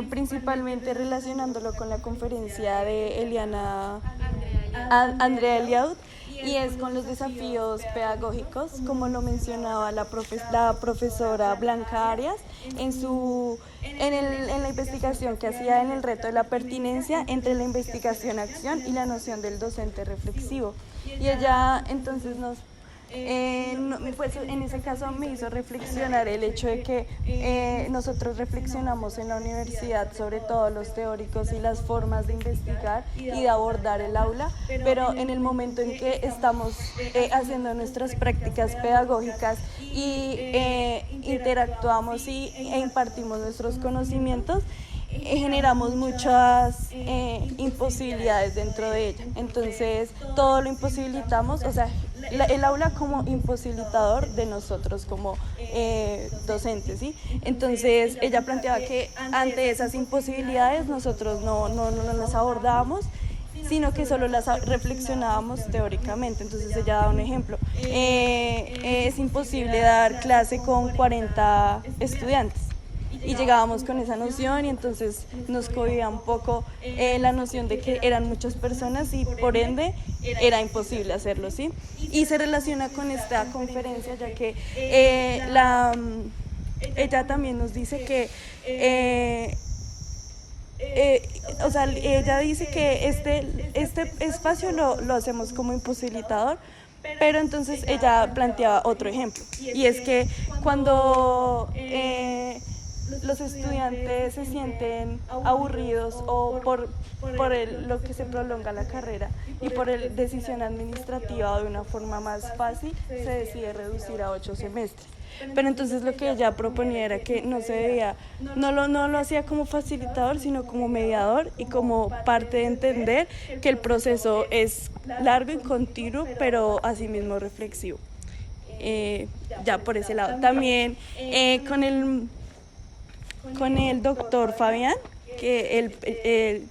principalmente relacionándolo con la conferencia de Andrea Eliaud, y es con los desafíos pedagógicos, como lo mencionaba la profesora Blanca Arias en la investigación que hacía en el reto de la pertinencia entre la investigación-acción y la noción del docente reflexivo. Y ella entonces pues en ese caso me hizo reflexionar el hecho de que nosotros reflexionamos en la universidad sobre todos los teóricos y las formas de investigar y de abordar el aula, pero en el momento en que estamos haciendo nuestras prácticas pedagógicas y interactuamos e impartimos nuestros conocimientos, generamos muchas imposibilidades dentro de ella. Entonces todo lo imposibilitamos, o sea, el aula como imposibilitador de nosotros como docentes, ¿sí? Entonces ella planteaba que ante esas imposibilidades nosotros no las abordábamos, sino que solo las reflexionábamos teóricamente. Entonces ella da un ejemplo, es imposible dar clase con 40 estudiantes. Y llegábamos con esa noción y entonces nos cogía un poco la noción de que eran muchas personas y por ende era imposible hacerlo, ¿sí? Y se relaciona con esta conferencia ya que ella también nos dice que o sea, ella dice que este espacio lo hacemos como imposibilitador Pero entonces ella planteaba otro ejemplo, y es que cuando los estudiantes se sienten aburridos o por lo que se prolonga la carrera y por la decisión administrativa o de una forma más fácil, se decide reducir a 8 semestres. Pero entonces lo que ella proponía era que no se debía, no lo hacía como facilitador, sino como mediador y como parte de entender que el proceso es largo y continuo, pero asimismo reflexivo. Ya por ese lado. También con el doctor Fabián, que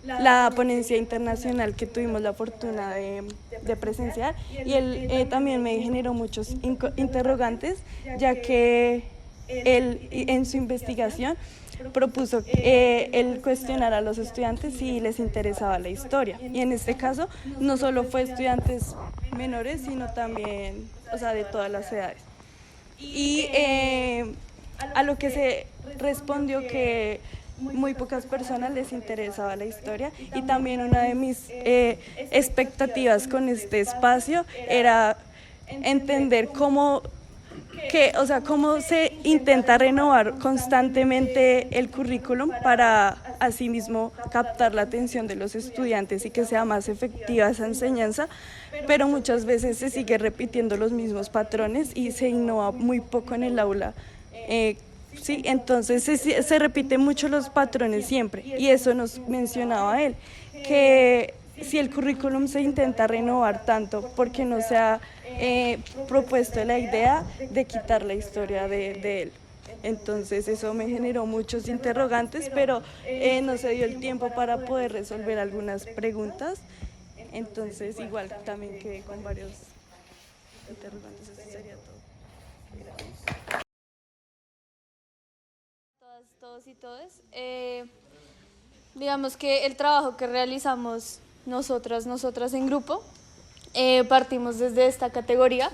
la ponencia internacional que tuvimos la fortuna de presenciar, y él también me generó muchos interrogantes, ya que él en su investigación propuso el cuestionar a los estudiantes si les interesaba la historia, y en este caso no solo fue estudiantes menores, sino también, o sea, de todas las edades. Y a lo que se respondió que muy pocas personas les interesaba la historia, y también una de mis expectativas con este espacio era entender cómo se intenta renovar constantemente el currículum para asimismo captar la atención de los estudiantes y que sea más efectiva esa enseñanza, pero muchas veces se sigue repitiendo los mismos patrones y se innova muy poco en el aula. Sí, entonces se repiten mucho los patrones siempre, y eso nos mencionaba él, que si el currículum se intenta renovar tanto, porque no se ha propuesto la idea de quitar la historia de él. Entonces eso me generó muchos interrogantes, pero no se dio el tiempo para poder resolver algunas preguntas, entonces igual también quedé con varios interrogantes. Eso sería todo. Todos y todas. Digamos que el trabajo que realizamos nosotras en grupo, partimos desde esta categoría.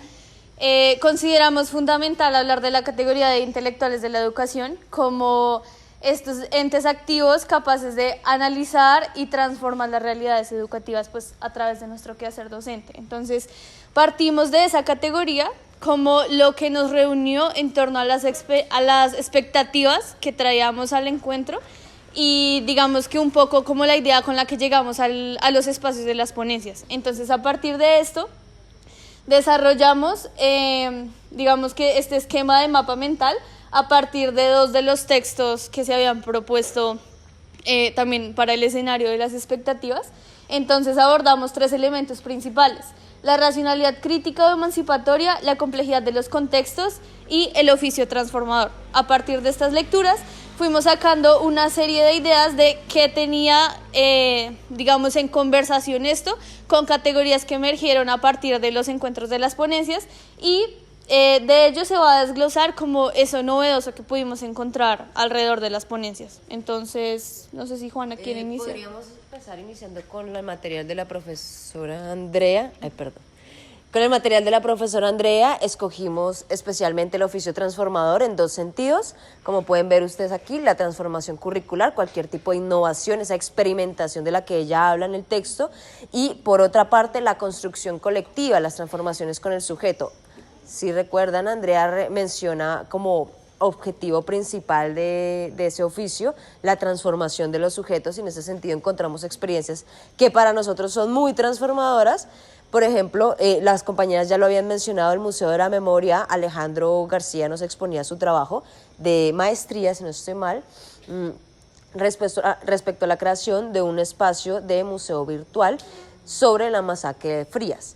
Consideramos fundamental hablar de la categoría de intelectuales de la educación como estos entes activos capaces de analizar y transformar las realidades educativas pues, a través de nuestro quehacer docente. Entonces, partimos de esa categoría como lo que nos reunió en torno a las expectativas que traíamos al encuentro, y digamos que un poco como la idea con la que llegamos a los espacios de las ponencias. Entonces, a partir de esto, desarrollamos, digamos que este esquema de mapa mental a partir de 2 de los textos que se habían propuesto también para el escenario de las expectativas. Entonces, abordamos 3 elementos principales: la racionalidad crítica o emancipatoria, la complejidad de los contextos y el oficio transformador. A partir de estas lecturas fuimos sacando una serie de ideas de qué tenía, digamos, en conversación esto, con categorías que emergieron a partir de los encuentros de las ponencias, y de ello se va a desglosar como eso novedoso que pudimos encontrar alrededor de las ponencias. Entonces, no sé si Juana quiere iniciar. Podríamos empezar iniciando con el material de la profesora Andrea. Con el material de la profesora Andrea escogimos especialmente el oficio transformador en 2 sentidos. Como pueden ver ustedes aquí, la transformación curricular, cualquier tipo de innovación, esa experimentación de la que ella habla en el texto, y por otra parte la construcción colectiva, las transformaciones con el sujeto. Si recuerdan, Andrea menciona como objetivo principal de ese oficio la transformación de los sujetos, y en ese sentido encontramos experiencias que para nosotros son muy transformadoras. Por ejemplo, las compañeras ya lo habían mencionado, el Museo de la Memoria, Alejandro García nos exponía su trabajo de maestría, si no estoy mal, respecto a la creación de un espacio de museo virtual sobre la masacre de Frías.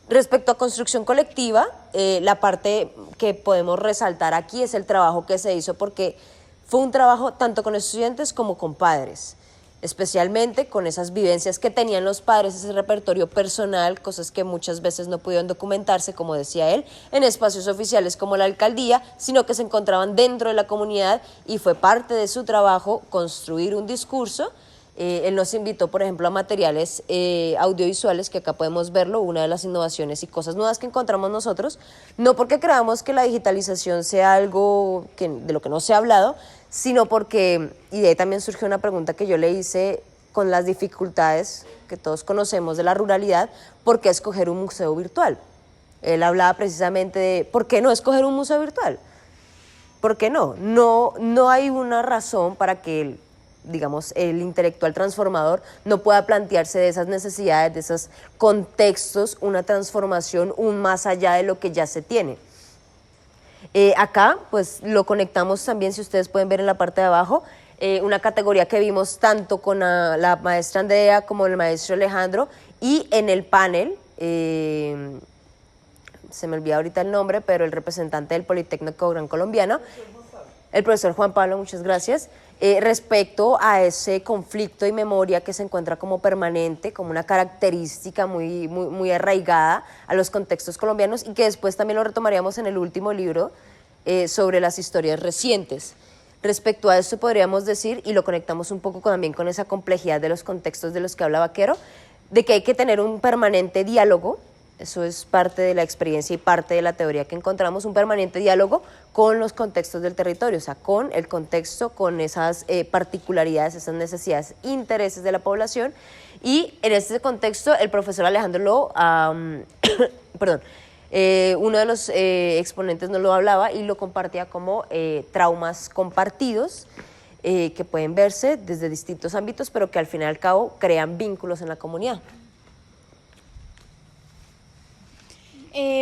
Respecto a construcción colectiva, la parte que podemos resaltar aquí es el trabajo que se hizo, porque fue un trabajo tanto con estudiantes como con padres, especialmente con esas vivencias que tenían los padres, ese repertorio personal, cosas que muchas veces no pudieron documentarse, como decía él, en espacios oficiales como la alcaldía, sino que se encontraban dentro de la comunidad, y fue parte de su trabajo construir un discurso. Él nos invitó, por ejemplo, a materiales audiovisuales, que acá podemos verlo, una de las innovaciones y cosas nuevas que encontramos nosotros, no porque creamos que la digitalización sea algo de lo que no se ha hablado, sino porque, y de ahí también surgió una pregunta que yo le hice, con las dificultades que todos conocemos de la ruralidad, ¿por qué escoger un museo virtual? Él hablaba precisamente de ¿por qué no escoger un museo virtual? ¿Por qué no? No hay una razón para que el intelectual transformador no pueda plantearse de esas necesidades, de esos contextos, una transformación más allá de lo que ya se tiene. Acá, pues lo conectamos también, si ustedes pueden ver en la parte de abajo, una categoría que vimos tanto con la maestra Andrea como el maestro Alejandro, y en el panel, se me olvida ahorita el nombre, pero el representante del Politécnico Gran Colombiano, el profesor Juan Pablo, muchas gracias, respecto a ese conflicto y memoria que se encuentra como permanente, como una característica muy arraigada a los contextos colombianos, y que después también lo retomaríamos en el último libro sobre las historias recientes. Respecto a esto podríamos decir, y lo conectamos un poco también con esa complejidad de los contextos de los que habla Vaquero, de que hay que tener un permanente diálogo. Eso es parte de la experiencia y parte de la teoría que encontramos, un permanente diálogo con los contextos del territorio, o sea, con el contexto, con esas particularidades, esas necesidades, intereses de la población. Y en este contexto, el profesor Alejandro Lobo, uno de los exponentes nos lo hablaba y lo compartía como traumas compartidos, que pueden verse desde distintos ámbitos, pero que al fin y al cabo crean vínculos en la comunidad.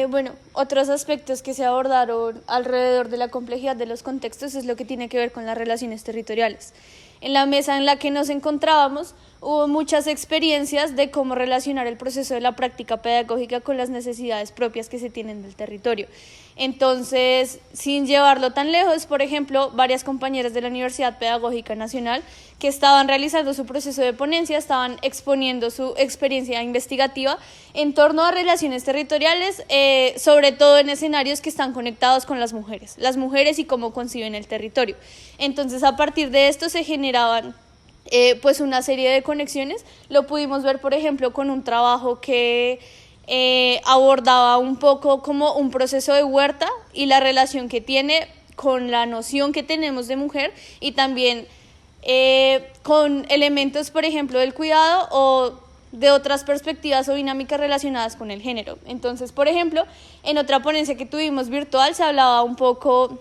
Bueno, otros aspectos que se abordaron alrededor de la complejidad de los contextos es lo que tiene que ver con las relaciones territoriales. En la mesa en la que nos encontrábamos hubo muchas experiencias de cómo relacionar el proceso de la práctica pedagógica con las necesidades propias que se tienen del territorio. Entonces, sin llevarlo tan lejos, por ejemplo, varias compañeras de la Universidad Pedagógica Nacional que estaban realizando su proceso de ponencia, estaban exponiendo su experiencia investigativa en torno a relaciones territoriales, sobre todo en escenarios que están conectados con las mujeres y cómo conciben el territorio. Entonces, a partir de esto se generaban pues una serie de conexiones. Lo pudimos ver, por ejemplo, con un trabajo que abordaba un poco como un proceso de huerta y la relación que tiene con la noción que tenemos de mujer, y también con elementos, por ejemplo, del cuidado o de otras perspectivas o dinámicas relacionadas con el género. Entonces, por ejemplo, en otra ponencia que tuvimos virtual se hablaba un poco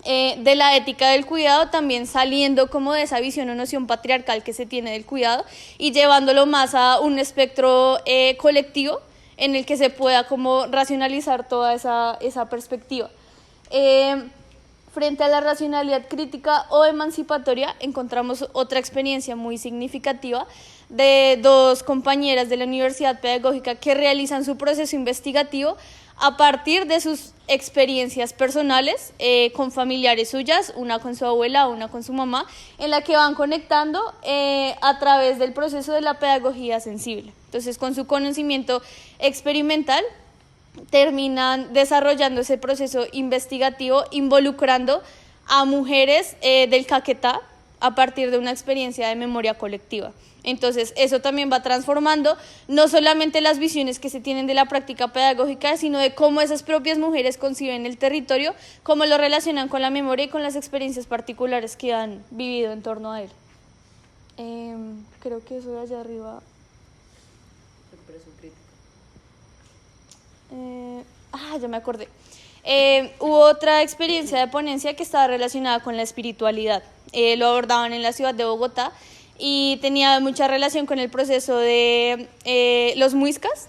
de la ética del cuidado, también saliendo como de esa visión o noción patriarcal que se tiene del cuidado y llevándolo más a un espectro colectivo en el que se pueda como racionalizar toda esa perspectiva. Frente a la racionalidad crítica o emancipatoria, encontramos otra experiencia muy significativa de dos compañeras de la Universidad Pedagógica que realizan su proceso investigativo a partir de sus experiencias personales con familiares suyas, una con su abuela, una con su mamá, en la que van conectando a través del proceso de la pedagogía sensible. Entonces, con su conocimiento experimental, terminan desarrollando ese proceso investigativo involucrando a mujeres del Caquetá a partir de una experiencia de memoria colectiva. Entonces, eso también va transformando no solamente las visiones que se tienen de la práctica pedagógica, sino de cómo esas propias mujeres conciben el territorio, cómo lo relacionan con la memoria y con las experiencias particulares que han vivido en torno a él. Creo que eso de allá arriba... ya me acordé. Hubo otra experiencia de ponencia que estaba relacionada con la espiritualidad. Lo abordaban en la ciudad de Bogotá y tenía mucha relación con el proceso de los muiscas,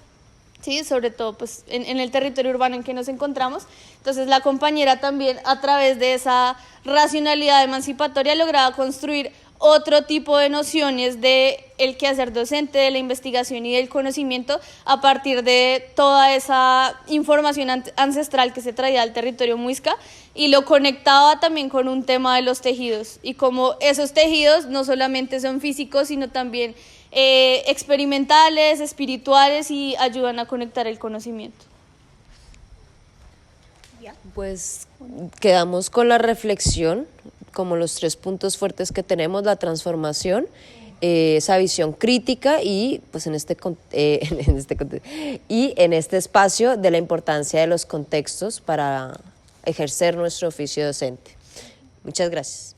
¿sí? Sobre todo pues, en el territorio urbano en que nos encontramos. Entonces la compañera también, a través de esa racionalidad emancipatoria, lograba construir otro tipo de nociones de el quehacer docente, de la investigación y del conocimiento a partir de toda esa información ancestral que se traía al territorio muisca, y lo conectaba también con un tema de los tejidos y cómo esos tejidos no solamente son físicos sino también experimentales, espirituales, y ayudan a conectar el conocimiento. Pues quedamos con la reflexión como los 3 puntos fuertes que tenemos: la transformación, esa visión crítica y pues en este espacio de la importancia de los contextos para ejercer nuestro oficio docente. Muchas gracias.